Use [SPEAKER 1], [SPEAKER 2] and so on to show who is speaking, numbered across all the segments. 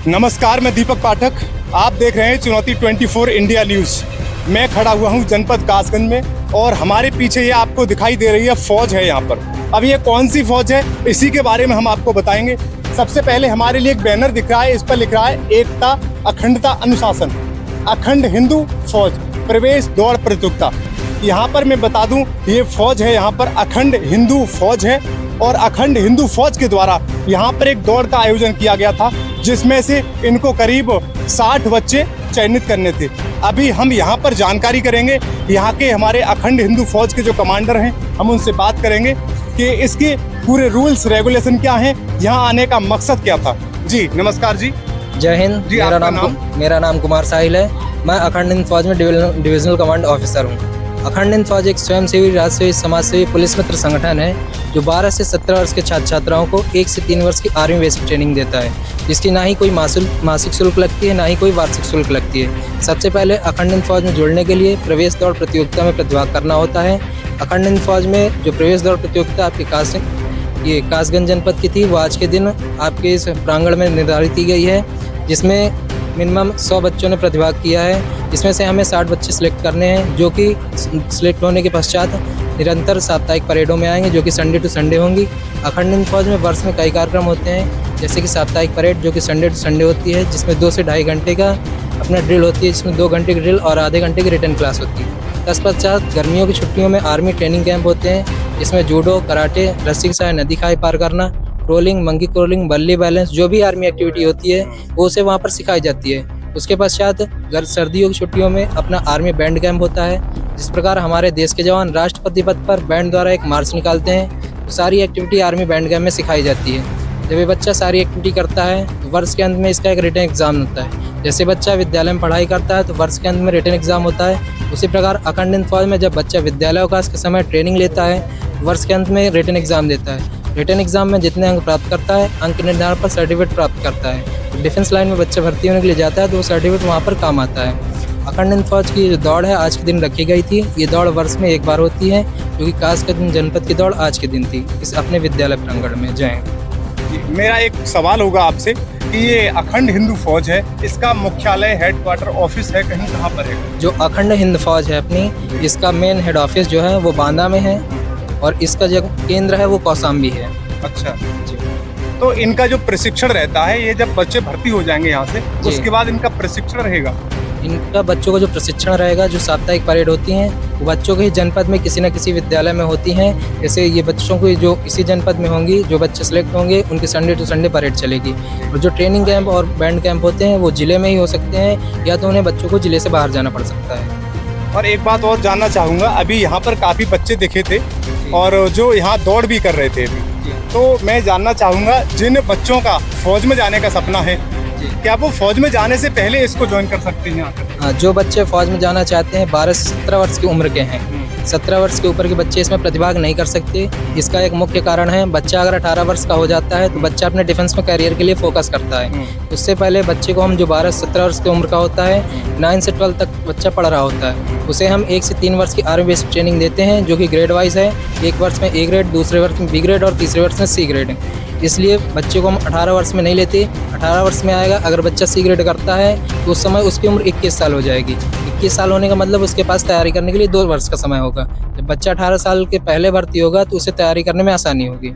[SPEAKER 1] नमस्कार, मैं दीपक पाठक। आप देख रहे हैं चुनौती 24 इंडिया न्यूज़। मैं खड़ा हुआ हूं जनपद कासगंज में और हमारे पीछे ये आपको दिखाई दे रही है फौज है यहाँ पर। अब ये कौन सी फौज है इसी के बारे में हम आपको बताएंगे। सबसे पहले हमारे लिए एक बैनर दिख रहा है, इस पर लिख रहा है एकता, अखंडता, अनुशासन, अखंड हिंदू फौज, प्रवेश दौड़ प्रतियोगिता। यहाँ पर मैं बता दूं, ये फौज है यहाँ पर अखंड हिंदू फौज है और अखंड हिंदू फौज के द्वारा यहाँ पर एक दौड़ का आयोजन किया गया था, जिसमें से इनको करीब 60 बच्चे चयनित करने थे। अभी हम यहाँ पर जानकारी करेंगे, यहाँ के हमारे अखंड हिंदू फौज के जो कमांडर हैं, हम उनसे बात करेंगे कि इसके पूरे रूल्स रेगुलेशन क्या हैं, यहाँ आने का मकसद क्या था। जी नमस्कार जी।
[SPEAKER 2] जय हिंद।
[SPEAKER 1] जी,
[SPEAKER 2] मेरा नाम कुमार साहिल है। मैं अखंड हिंद फौज में डिविजनल कमांड ऑफिसर हूँ। अखंड हिंद फौज एक स्वयंसेवी, राजसेवी, समाजसेवी, पुलिस मित्र संगठन है जो 12 से 17 वर्ष के छात्र छात्राओं को 1 से 3 वर्ष की आर्मी बेसिक ट्रेनिंग देता है, जिसकी ना ही कोई मासिक शुल्क लगती है, ना ही कोई वार्षिक शुल्क लगती है। सबसे पहले अखंड हिंद फौज में जुड़ने के लिए प्रवेश दौड़ प्रतियोगिता में प्रतिभाग करना होता है। अखंड हिंद फौज में जो प्रवेश दौड़ प्रतियोगिता आपके कासगंज जनपद की थी, वो आज के दिन आपके इस प्रांगण में निर्धारित की गई है, जिसमें मिनिमम 100 बच्चों ने प्रतिभाग किया है। इसमें से हमें 60 बच्चे सिलेक्ट करने हैं, जो कि सिलेक्ट होने के पश्चात निरंतर साप्ताहिक परेडों में आएंगे, जो कि संडे टू संडे होंगी। अखंड हिंद फौज में वर्ष में कई कार्यक्रम होते हैं, जैसे कि साप्ताहिक परेड जो कि संडे टू संडे होती है, जिसमें 2 से ढाई घंटे का अपना ड्रिल होती है, जिसमें 2 घंटे की ड्रिल और आधे घंटे की रिटर्न क्लास होती है। तत्पश्चात गर्मियों की छुट्टियों में आर्मी ट्रेनिंग कैंप होते हैं, जिसमें जूडो, कराटे, रस्सी के सहारे नदी खाई पार करना, क्रोलिंग, मंकी क्रोलिंग, बल्ली बैलेंस, जो भी आर्मी एक्टिविटी होती है वो उसे वहाँ पर सिखाई जाती है। उसके पश्चात सर्दियों की छुट्टियों में अपना आर्मी बैंड कैंप होता है। जिस प्रकार हमारे देश के जवान राष्ट्रपति पद पर बैंड द्वारा एक मार्च निकालते हैं, तो सारी एक्टिविटी आर्मी बैंड कैंप में सिखाई जाती है। जब ये बच्चा सारी एक्टिविटी करता है तो वर्ष के अंत में इसका एक रिटन एग्जाम होता है। जैसे बच्चा विद्यालय में पढ़ाई करता है तो वर्ष के अंत में रिटन एग्जाम होता है, उसी प्रकार अखंड हिंद फौज में जब बच्चा विद्यालय अवकाश के समय ट्रेनिंग लेता है, वर्ष के अंत में रिटन एग्जाम देता है। रिटन एग्जाम में जितने अंक प्राप्त करता है, अंक निर्धारण पर सर्टिफिकेट प्राप्त करता है। तो डिफेंस लाइन में बच्चा भर्ती होने के लिए जाता है तो वो सर्टिफिकेट वहाँ पर काम आता है। अखंड हिंद फौज की जो दौड़ है आज के दिन रखी गई थी। ये दौड़ वर्ष में एक बार होती है, जो कि कासगंज जनपद की दौड़ आज के दिन थी, इस अपने विद्यालय प्रांगण में। जय।
[SPEAKER 1] मेरा एक सवाल होगा आपसे कि ये अखंड हिंदू फौज है, इसका मुख्यालय हेडक्वार्टर ऑफिस है कहीं कहाँ पर है?
[SPEAKER 2] जो अखंड हिंद फौज है अपनी, इसका मेन हेड ऑफिस जो है वो बांदा में है और इसका जो केंद्र है वो कौशाम्बी है।
[SPEAKER 1] अच्छा जी। तो इनका जो प्रशिक्षण रहता है, ये जब बच्चे भर्ती हो जाएंगे यहाँ से, उसके बाद इनका प्रशिक्षण रहेगा?
[SPEAKER 2] इनका बच्चों को जो प्रशिक्षण रहेगा, जो साप्ताहिक परेड होती हैं, वो बच्चों के ही जनपद में किसी न किसी विद्यालय में होती हैं। जैसे ये बच्चों को जो इसी जनपद में होंगी, जो बच्चे सेलेक्ट होंगे उनकी संडे टू संडे परेड चलेगी। और जो ट्रेनिंग कैंप और बैंड कैंप होते हैं वो जिले में ही हो सकते हैं, या तो उन्हें बच्चों को जिले से बाहर जाना पड़ सकता है।
[SPEAKER 1] और एक बात और जानना चाहूँगा, अभी यहाँ पर काफ़ी बच्चे दिखे थे और जो यहाँ दौड़ भी कर रहे थे अभी, तो मैं जानना चाहूँगा जिन बच्चों का फौज में जाने का सपना है, क्या वो फौज में जाने से पहले इसको ज्वाइन कर सकते हैं?
[SPEAKER 2] हाँ, जो बच्चे फौज में जाना चाहते हैं 12 से 17 वर्ष की उम्र के हैं, 17 वर्ष के ऊपर के बच्चे इसमें प्रतिभाग नहीं कर सकते। इसका एक मुख्य कारण है, बच्चा अगर 18 वर्ष का हो जाता है तो बच्चा अपने डिफेंस में करियर के लिए फोकस करता है। उससे पहले बच्चे को हम जो 12 से 17 वर्ष की उम्र का होता है, 9 से 12 तक बच्चा पढ़ रहा होता है, उसे हम 1 से 3 वर्ष की आर्मी बेसिक ट्रेनिंग देते हैं, जो कि ग्रेड वाइज है। एक वर्ष में A ग्रेड, दूसरे वर्ष में B ग्रेड और तीसरे वर्ष में C ग्रेड। इसलिए बच्चे को हम 18 वर्ष में नहीं लेते। 18 वर्ष में आएगा, अगर बच्चा C ग्रेड करता है तो उस समय उसकी उम्र 21 साल हो जाएगी। 21 साल होने का मतलब उसके पास तैयारी करने के लिए 2 वर्ष का समय होगा। जब बच्चा 18 साल के पहले भर्ती होगा तो उसे तैयारी करने में आसानी होगी।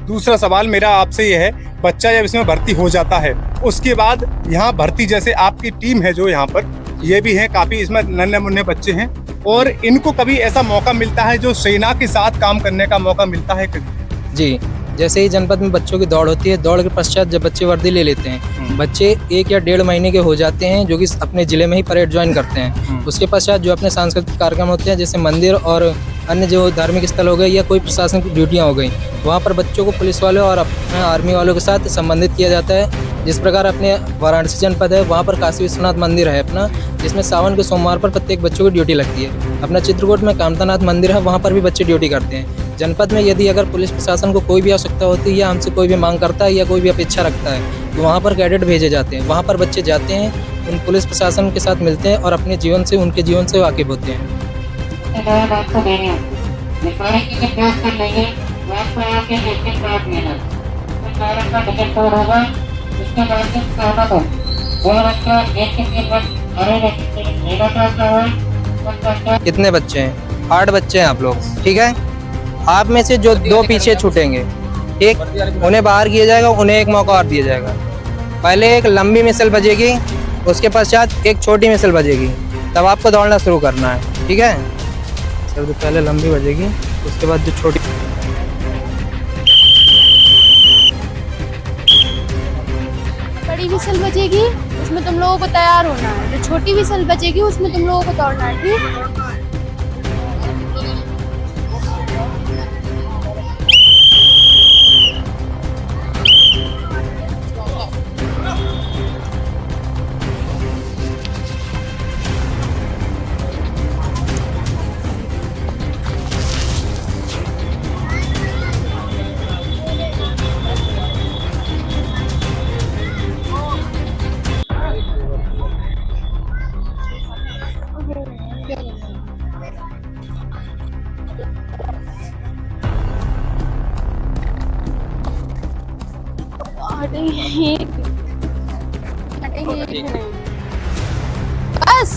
[SPEAKER 1] दूसरा सवाल मेरा आपसे ये है, बच्चा जब इसमें भर्ती हो जाता है उसके बाद यहाँ भर्ती, जैसे आपकी टीम है जो यहाँ पर, ये भी है काफ़ी, इसमें नन्हे मुन्ने बच्चे हैं, और इनको कभी ऐसा मौका मिलता है जो सेना के साथ काम करने का मौका मिलता है कभी?
[SPEAKER 2] जी, जैसे ही जनपद में बच्चों की दौड़ होती है, दौड़ के पश्चात जब बच्चे वर्दी ले लेते हैं, बच्चे 1 या 1.5 महीने के हो जाते हैं, जो कि अपने ज़िले में ही परेड ज्वाइन करते हैं। उसके पश्चात जो अपने सांस्कृतिक कार्यक्रम होते हैं, जैसे मंदिर और अन्य जो धार्मिक स्थल हो गए या कोई प्रशासनिक ड्यूटियाँ हो गई, वहाँ पर बच्चों को पुलिस वालों और अपने आर्मी वालों के साथ संबंधित किया जाता है। जिस प्रकार अपने वाराणसी जनपद है, वहाँ पर काशी विश्वनाथ मंदिर है अपना, जिसमें सावन के सोमवार पर प्रत्येक बच्चों की ड्यूटी लगती है। अपना चित्रकूट में कामतानाथ मंदिर है, वहाँ पर भी बच्चे ड्यूटी करते हैं। जनपद में यदि अगर पुलिस प्रशासन को कोई भी आवश्यकता होती है या हमसे कोई भी मांग करता है या कोई भी अपेक्षा रखता है, तो वहाँ पर कैडेट भेजे जाते हैं। वहाँ पर बच्चे जाते हैं, उन पुलिस प्रशासन के साथ मिलते हैं और अपने जीवन से, उनके जीवन से वाकिफ होते हैं।
[SPEAKER 3] इसके माध्यम से सहमत हो वो बच्चा 1 से 3 वर्ष हरे बच्चे लेना चाहता है तो बच्चा
[SPEAKER 2] कितने बच्चे हैं? 8 बच्चे हैं आप लोग, ठीक है। आप में से जो 2 पीछे छूटेंगे, ठीक, उन्हें बाहर किया जाएगा, उन्हें एक मौका और दिया जाएगा। पहले एक लंबी मिसल बजेगी, उसके पश्चात एक छोटी मिसल बजेगी, तब आपको दौड़ना शुरू करना है, ठीक है। सबसे पहले लंबी बजेगी, उसके बाद जो छोटी
[SPEAKER 4] बड़ी विसल बजेगी उसमें तुम लोगों को तैयार होना है, जो छोटी विसल बजेगी उसमें तुम लोगों को दौड़ना है, ठीक। बस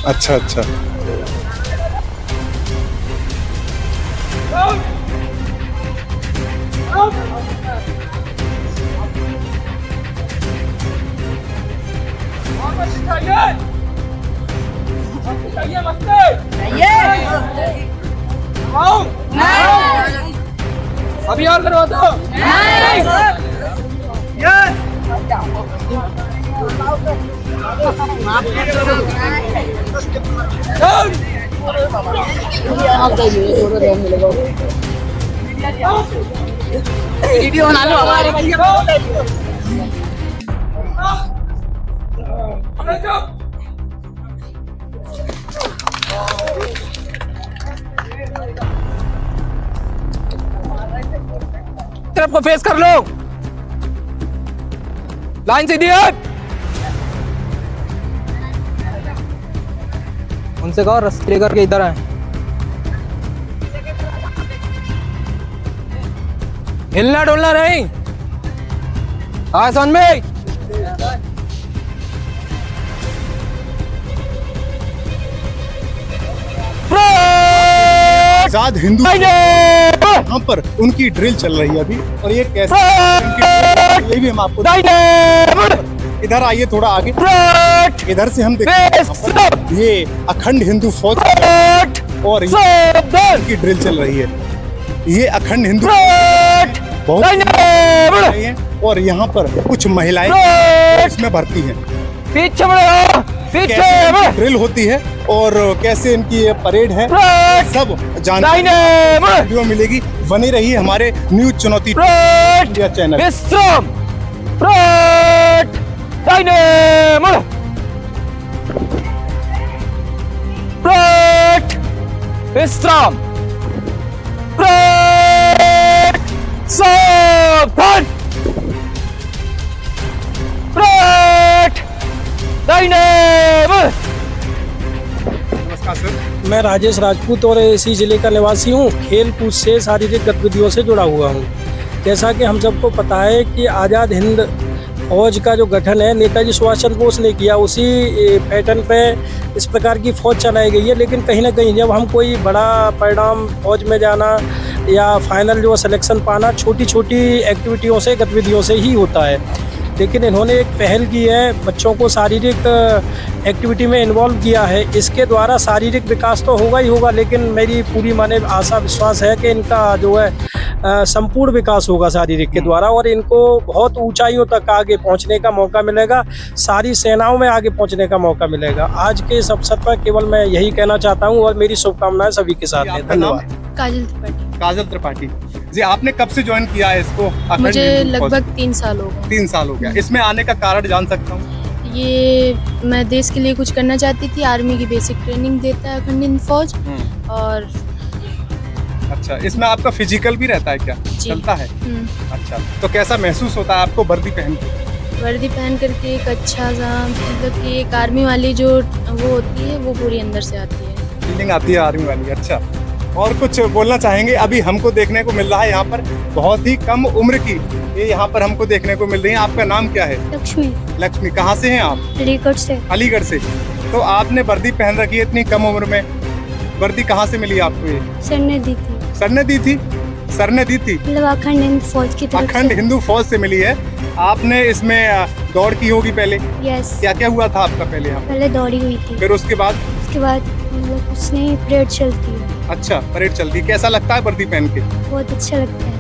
[SPEAKER 1] अच्छा अच्छा।
[SPEAKER 2] अभी और करवा दो।
[SPEAKER 4] वीडियो बना लो हमारे
[SPEAKER 2] तरफ को फेस कर लो, लाइन सीधी हट। उनसे कहो रस्ते करके इधर आए। हिलना डुलना नहीं। आसान में
[SPEAKER 1] आजाद हिंदू यहाँ पर उनकी ड्रिल चल रही है अभी, और ये कैसे ये भी हम आपको इधर आइए थोड़ा आगे, इधर से हम देखते ये अखंड हिंदू फौज और की ड्रिल चल रही है। ये अखंड हिंदू बहुत है और यहाँ पर कुछ महिलाएं इसमें भर्ती हैं।
[SPEAKER 2] पीछे बढ़ो, पीछे
[SPEAKER 1] ड्रिल होती है और कैसे इनकी ये परेड है, सब जानकारी वीडियो मिलेगी। बनी रही हमारे न्यूज चुनौती इंडिया चैनल।
[SPEAKER 2] विश्राम, विश्राम, सावधान,
[SPEAKER 1] नमस्कार सर।
[SPEAKER 5] मैं राजेश राजपूत और इसी जिले का निवासी हूँ। खेल कूद से शारीरिक गतिविधियों से जुड़ा हुआ हूँ। जैसा कि हम सबको पता है कि आज़ाद हिंद फौज का जो गठन है नेताजी सुभाष चंद्र बोस ने किया, उसी पैटर्न पे इस प्रकार की फौज चलाई गई है। लेकिन कहीं ना कहीं जब हम कोई बड़ा परिणाम फौज में जाना या फाइनल जो सिलेक्शन पाना छोटी छोटी एक्टिविटियों से, गतिविधियों से ही होता है। लेकिन इन्होंने एक पहल की है, बच्चों को शारीरिक एक्टिविटी में इन्वॉल्व किया है। इसके द्वारा शारीरिक विकास तो होगा ही होगा, लेकिन मेरी पूरी माने आशा विश्वास है कि इनका जो है संपूर्ण विकास होगा शारीरिक के द्वारा, और इनको बहुत ऊंचाइयों तक आगे पहुंचने का मौका मिलेगा, सारी सेनाओं में आगे पहुंचने का मौका मिलेगा। आज के इस अवसर पर केवल मैं यही कहना चाहता हूं और मेरी शुभकामनाएं सभी के साथ हैं। धन्यवाद।
[SPEAKER 4] काजल त्रिपाठी।
[SPEAKER 1] काजल त्रिपाठी जी, आपने कब से ज्वाइन किया है इसको? अखंड
[SPEAKER 4] मुझे
[SPEAKER 1] हिंदू फौज?
[SPEAKER 4] लगभग 3 साल हो गए।
[SPEAKER 1] 3 साल हो गया। इसमें आने का कारण जान सकता हूँ?
[SPEAKER 4] ये मैं देश के लिए कुछ करना चाहती थी। आर्मी की बेसिक ट्रेनिंग देता है अखंड हिंद फौज। और
[SPEAKER 1] अच्छा, इसमें आपका फिजिकल भी रहता है क्या?
[SPEAKER 4] जी।
[SPEAKER 1] चलता है। अच्छा, तो कैसा महसूस होता है आपको वर्दी पहन के?
[SPEAKER 4] वर्दी पहन करके एक अच्छा सा, मतलब कि एक आर्मी वाली जो वो होती है वो पूरी अंदर से आती है,
[SPEAKER 1] फीलिंग आती है आर्मी वाली। अच्छा, और कुछ बोलना चाहेंगे? अभी हमको देखने को मिल रहा है यहाँ पर बहुत ही कम उम्र की ये यहाँ पर हमको देखने को मिल रही है। आपका नाम क्या है?
[SPEAKER 6] लक्ष्मी।
[SPEAKER 1] लक्ष्मी, कहाँ से हैं आप?
[SPEAKER 6] अलीगढ़ से।
[SPEAKER 1] अलीगढ़ से। तो आपने वर्दी पहन रखी है इतनी कम उम्र में, वर्दी कहाँ से मिली आपको ये?
[SPEAKER 6] सर ने दी थी।
[SPEAKER 1] सर ने दी थी? सर ने दी थी?
[SPEAKER 6] मतलब अखंड हिंद फौज की तरफ
[SPEAKER 1] अखंड
[SPEAKER 6] से।
[SPEAKER 1] हिंदू फौज से मिली है। आपने इसमें दौड़ की होगी पहले?
[SPEAKER 6] यस।
[SPEAKER 1] क्या क्या हुआ था आपका पहले यहाँ?
[SPEAKER 6] पहले दौड़ी हुई थी।
[SPEAKER 1] फिर उसके बाद
[SPEAKER 6] मतलब कुछ नहीं, परेड चलती है।
[SPEAKER 1] अच्छा, परेड चलती है। कैसा लगता है वर्दी पहन के?
[SPEAKER 6] बहुत अच्छा लगता है।